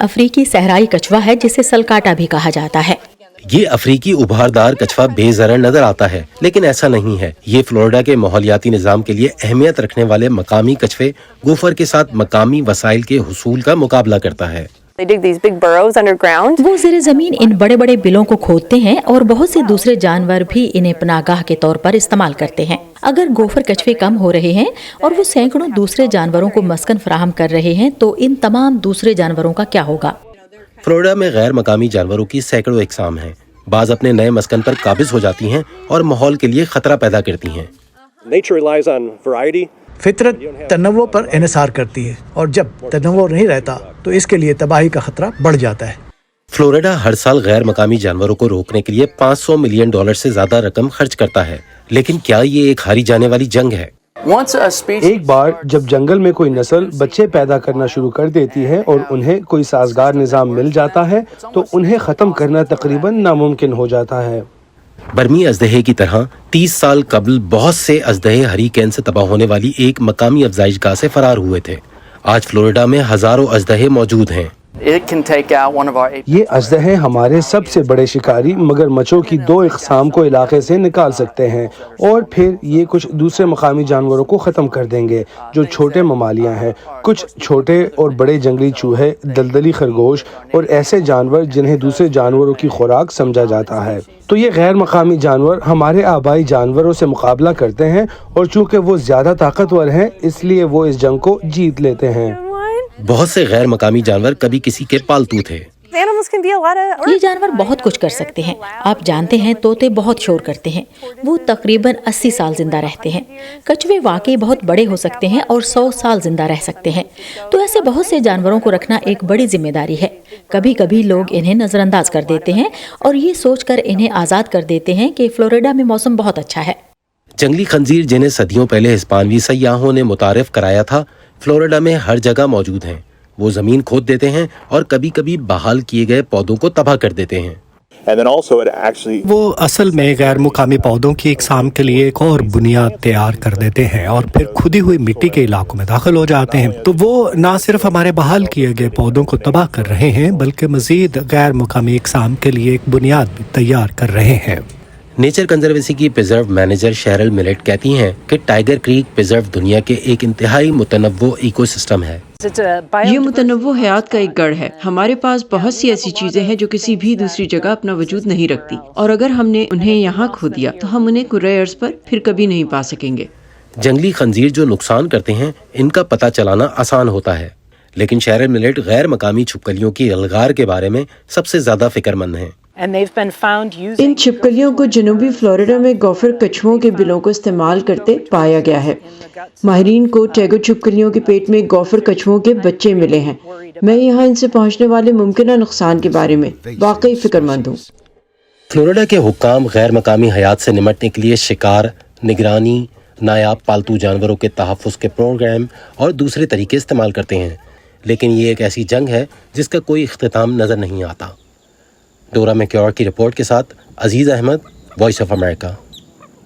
अफ्रीकी सहराई कछुआ है जिसे सलकाटा भी कहा जाता है। ये अफ्रीकी उभारदार कछुआ बेज़रर नजर आता है, लेकिन ऐसा नहीं है। ये फ्लोरिडा के माहौलियाती निजाम के लिए अहमियत रखने वाले मकामी कछुए गोफर के साथ मकामी वसाइल के हुसूल का मुकाबला करता है। वो ज़ेरे ज़मीन इन बड़े बड़े बिलों को खोदते हैं और बहुत से दूसरे जानवर भी इन्हें पनाहगाह के तौर पर इस्तेमाल करते हैं। अगर गोफर कछुए कम हो रहे हैं और वो सैकड़ों दूसरे जानवरों को मस्कन फराहम कर रहे हैं तो इन तमाम दूसरे जानवरों का क्या होगा? फ्लोरिडा में गैर मकामी जानवरों की सैकड़ों इकसाम हैं। बाज अपने नए मस्कन पर काबिज हो जाती हैं और माहौल के लिए खतरा पैदा करती हैं। फितरत तनव्वुर पर इन्हिसार करती है और जब तनव्वुर नहीं रहता तो इसके लिए तबाही का खतरा बढ़ जाता है। फ्लोरिडा हर साल गैर मकामी जानवरों को रोकने के लिए $500 मिलियन से ज्यादा रकम खर्च करता है, लेकिन क्या ये एक हारी जाने वाली जंग है? एक बार जब जंगल में कोई नस्ल बच्चे पैदा करना शुरू कर देती है और उन्हें कोई साजगार निजाम मिल जाता है तो उन्हें खत्म करना तकरीबन नामुमकिन हो जाता है। बर्मी अजदहे की तरह 30 साल कबल बहुत से अजदहे हरीकेन से तबाह होने वाली एक मकामी अफजाइशगाह से फरार हुए थे। आज फ्लोरिडा में हजारों अजदहे मौजूद हैं। ये अजदहे हमारे सबसे बड़े शिकारी मगरमच्छों की 2 इकसाम को इलाके से निकाल सकते हैं और फिर ये कुछ दूसरे मकामी जानवरों को ख़त्म कर देंगे जो छोटे ममालियाँ हैं। कुछ छोटे और बड़े जंगली चूहे, दलदली खरगोश और ऐसे जानवर जिन्हें दूसरे जानवरों की खुराक समझा जाता है। तो ये गैर मकामी जानवर हमारे आबाई जानवरों से मुकाबला करते हैं और चूँकि वो ज़्यादा ताकतवर हैं इसलिए वो इस जंग को जीत लेते हैं। बहुत से गैर मकामी जानवर कभी किसी के पालतू थे। ये जानवर बहुत कुछ कर सकते हैं। आप जानते हैं तोते बहुत शोर करते हैं। वो तकरीबन 80 साल जिंदा रहते हैं। कछुए वाकई बहुत बड़े हो सकते हैं और 100 साल जिंदा रह सकते हैं। तो ऐसे बहुत से जानवरों को रखना एक बड़ी जिम्मेदारी है। कभी कभी लोग इन्हें नजरअंदाज कर देते हैं और ये सोचकर इन्हें आजाद कर देते हैं कि फ्लोरिडा में मौसम बहुत अच्छा है। जंगली खंजीर जिन्हें सदियों पहले हिस्पानवी सयाहों ने मुतारिफ कराया था, फ्लोरिडा में हर जगह मौजूद हैं। वो जमीन खोद देते हैं और कभी कभी बहाल किए गए पौधों को तबाह कर देते हैं। वो असल में गैर मुकामी पौधों की इकसाम के लिए एक और बुनियाद तैयार कर देते हैं और फिर खुदी हुई मिट्टी के इलाकों में दाखिल हो जाते हैं। तो वो न सिर्फ हमारे बहाल किए गए पौधों को तबाह कर रहे हैं बल्कि मजीद गैर मुकामी इकसाम के लिए एक बुनियाद भी तैयार कर रहे हैं। नेचर कंजर्वेसी की प्रिजर्व मैनेजर शेरल मिलेट कहती हैं कि टाइगर क्रीक प्रिजर्व दुनिया के एक इंतहाई मुतनव्वो इकोसिस्टम है। ये मुतनव्वो हयात का एक गढ़ है। हमारे पास बहुत सी ऐसी चीजें हैं जो किसी भी दूसरी जगह अपना वजूद नहीं रखती और अगर हमने उन्हें यहाँ खो दिया तो हम उन्हें कुर्रे अर्ज़ पर फिर कभी नहीं पा सकेंगे। जंगली खंजीर जो नुकसान करते हैं इनका पता चलाना आसान होता है, लेकिन शेरल मिलेट गैर मकामी छिपकलियों की अलगार के बारे में सबसे ज्यादा फिक्रमंद हैं। इन छिपकलियों को जनूबी फ्लोरिडा में गोफर कछुओं के बिलों को इस्तेमाल करते पाया गया है। माहिरीन को टेगो छिपकलियों के पेट में गोफर कछुओं के बच्चे मिले हैं। मैं यहाँ इनसे पहुँचने वाले मुमकिन नुकसान के बारे में वाकई फिक्रमंद हूँ। फ्लोरिडा के हुक्काम गैर मकामी हयात से निमटने के लिए शिकार, निगरानी, नायाब पालतू जानवरों के तहफ़्फ़ुज़ के प्रोग्राम और दूसरे तरीके इस्तेमाल करते हैं, लेकिन ये एक ऐसी जंग है जिसका कोई इख्तिताम नज़र नहीं आता। डोरा मैक्योर की रिपोर्ट के साथ अजीज़ अहमद, वॉइस ऑफ अमेरिका।